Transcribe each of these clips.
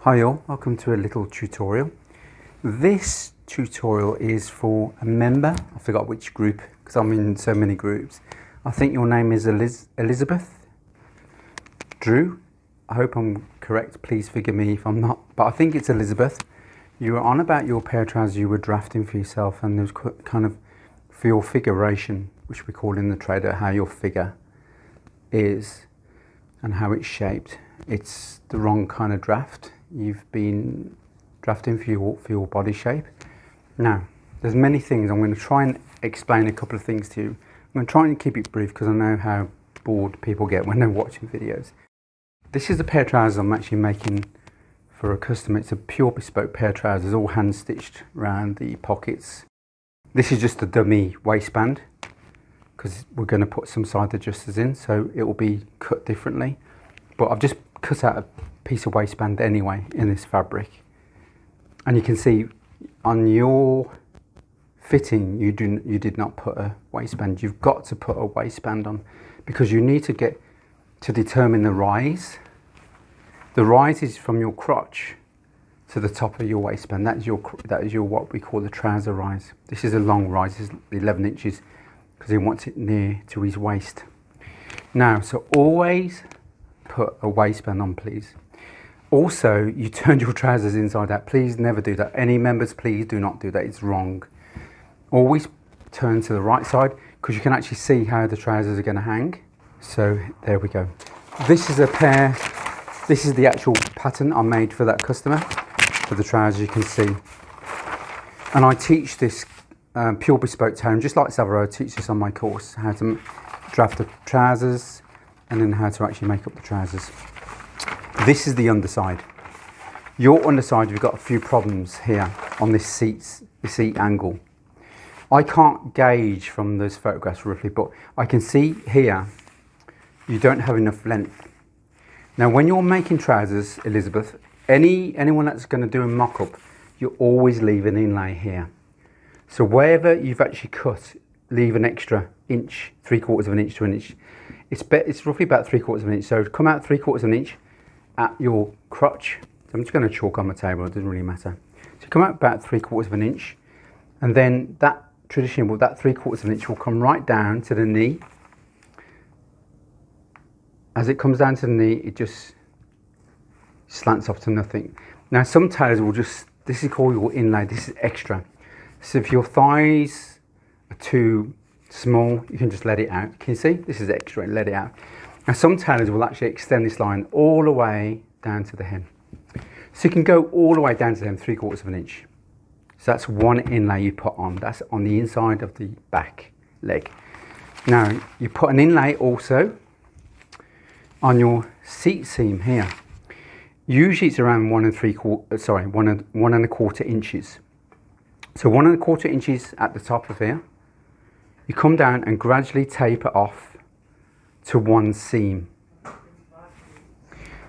Hi all, welcome to a little tutorial. This tutorial is for a member, I forgot which group because I'm in so many groups. I think your name is Elizabeth Drew. I hope I'm correct, please forgive me if I'm not, but I think it's Elizabeth. You were on about your pair of trousers you were drafting for yourself, and there's kind of for your figuration, which we call in the trader how your figure is and how it's shaped. It's the wrong kind of draft. You've been drafting for your body shape. Now, there's many things. I'm going to try and explain a couple of things to you. I'm going to try and keep it brief because I know how bored people get when they're watching videos. This is a pair of trousers I'm actually making for a customer. It's a pure bespoke pair of trousers, all hand stitched around the pockets. This is just a dummy waistband because we're going to put some side adjusters in, so it will be cut differently. But I've just cut out a piece of waistband anyway in this fabric, and you can see on your fitting you did not put a waistband. You've got to put a waistband on because you need to get to determine the rise. The rise is from your crotch to the top of your waistband. That is your what we call the trouser rise. This is a long rise. This is 11 inches because he wants it near to his waist. Now, so always put a waistband on, please. Also, you turned your trousers inside out. Please never do that. Any members, please do not do that. It's wrong. Always turn to the right side because you can actually see how the trousers are going to hang. So there we go. This is a pair. This is the actual pattern I made for that customer for the trousers, you can see. And I teach this pure bespoke tone, just like Savaro. I teach this on my course, how to draft the trousers and then how to actually make up the trousers. This is the underside. Your underside, you've got a few problems here on this seat angle. I can't gauge from those photographs roughly, but I can see here you don't have enough length. Now, when you're making trousers, Elizabeth, anyone that's going to do a mock-up, you always leave an inlay here. So wherever you've actually cut, leave an extra inch, 3/4 of an inch to an inch. It's roughly about 3/4 of an inch. So come out 3/4 of an inch at your crotch. So I'm just going to chalk on my table, it doesn't really matter. So come out about 3/4 of an inch, and then that traditional, that 3/4 of an inch will come right down to the knee. As it comes down to the knee, it just slants off to nothing. Now, some tailors will just, this is called your inlay, this is extra. So if your thighs are too small, you can just let it out. Can you see? This is extra, let it out. Now, some tailors will actually extend this line all the way down to the hem. So you can go all the way down to the hem, 3/4 of an inch. So that's one inlay you put on. That's on the inside of the back leg. Now, you put an inlay also on your seat seam here. Usually it's around 1 1.25 inches. So 1.25 inches at the top of here. You come down and gradually taper off to one seam.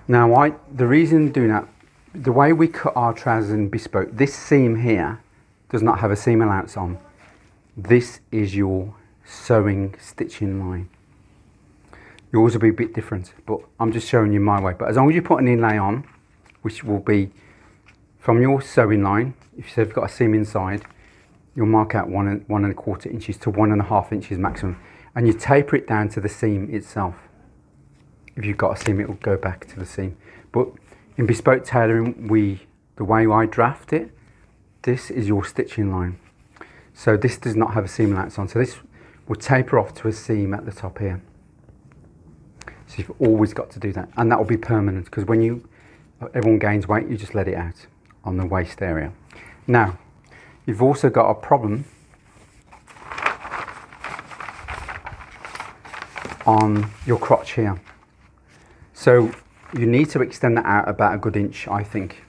Now, the reason doing that, the way we cut our trousers in bespoke, this seam here does not have a seam allowance on. This is your sewing stitching line. Yours will be a bit different, but I'm just showing you my way. But as long as you put an inlay on, which will be from your sewing line, if you've got a seam inside, you'll mark out 1.25 inches to 1.5 inches maximum, and you taper it down to the seam itself. If you've got a seam, it will go back to the seam. But in bespoke tailoring, the way I draft it, this is your stitching line. So this does not have a seam allowance on. So this will taper off to a seam at the top here. So you've always got to do that, and that will be permanent because when everyone gains weight, you just let it out on the waist area. Now, you've also got a problem on your crotch here. So you need to extend that out about a good inch, I think.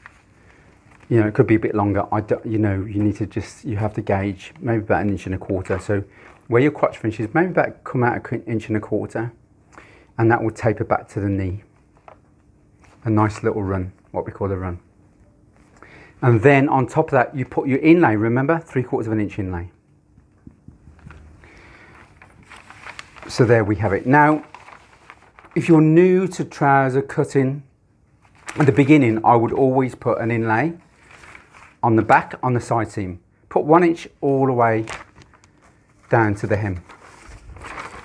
You know, it could be a bit longer. You know, you have to gauge maybe about 1.25 inches. So where your crotch finishes, maybe about come out 1.25 inches, and that will taper back to the knee. A nice little run, what we call a run. And then on top of that, you put your inlay, remember, 3/4 of an inch inlay. So there we have it. Now, if you're new to trouser cutting, at the beginning, I would always put an inlay on the back, on the side seam. Put 1 inch all the way down to the hem.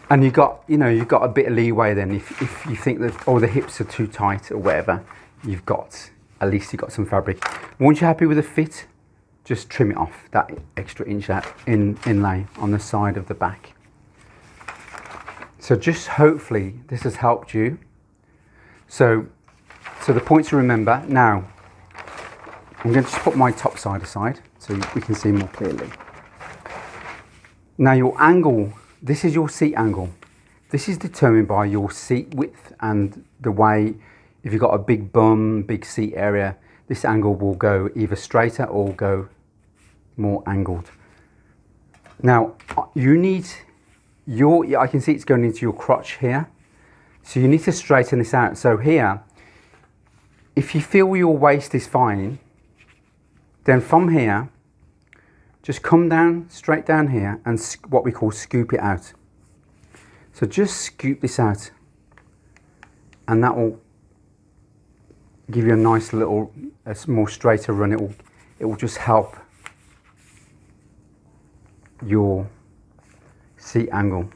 And you've got a bit of leeway then. If you think that, oh, the hips are too tight or whatever, at least you've got some fabric. Once you're happy with the fit, just trim it off, that extra inch inlay on the side of the back. So just hopefully this has helped you. So the point to remember, now I'm going to just put my top side aside so we can see more clearly. Now your angle, this is your seat angle. This is determined by your seat width and the way, if you've got a big bum, big seat area, this angle will go either straighter or go more angled. Now you need I can see it's going into your crotch here. So you need to straighten this out. So here, if you feel your waist is fine, then from here, just come down, straight down here, and what we call scoop it out. So just scoop this out, and that will give you a nice little, a more straighter run. It will just help your seat angle.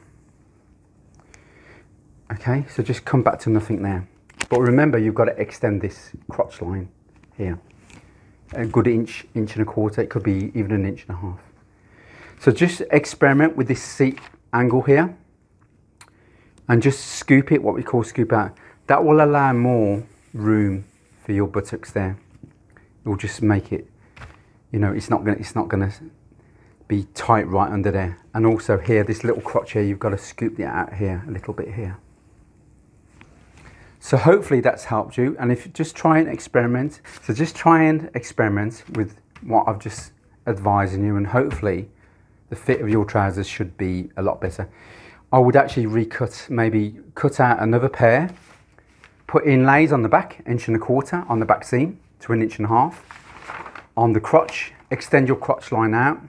Okay, so just come back to nothing there. But remember, you've got to extend this crotch line here. A good inch, inch and a quarter. It could be even an inch and a half. So just experiment with this seat angle here. And just scoop it, what we call scoop out. That will allow more room for your buttocks there. It will just make it, it's not gonna be tight right under there. And also here, this little crotch here, you've got to scoop it out here, a little bit here. So hopefully that's helped you. And if you just try and experiment, with what I've just advising you, and hopefully the fit of your trousers should be a lot better. I would actually recut, maybe cut out another pair, put inlays on the back, 1.25 inch on the back seam to 1.5 inch. On the crotch, extend your crotch line out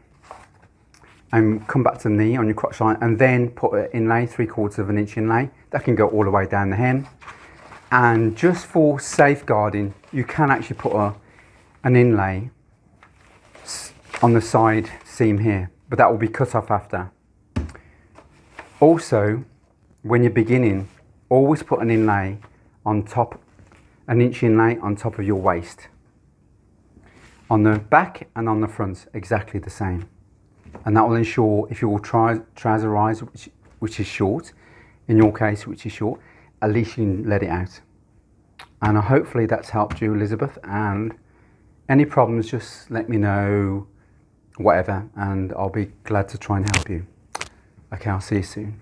and come back to the knee on your crotch line, and then put an inlay, 3/4 inch inlay. That can go all the way down the hem. And just for safeguarding, you can actually put an inlay on the side seam here, but that will be cut off after. Also, when you're beginning, always put an inlay on top, 1 inch inlay on top of your waist. On the back and on the front, exactly the same. And that will ensure, if your trouser rise, which is short, in your case, which is short, at least you can let it out. And hopefully that's helped you, Elizabeth. And any problems, just let me know, whatever, and I'll be glad to try and help you. Okay, I'll see you soon.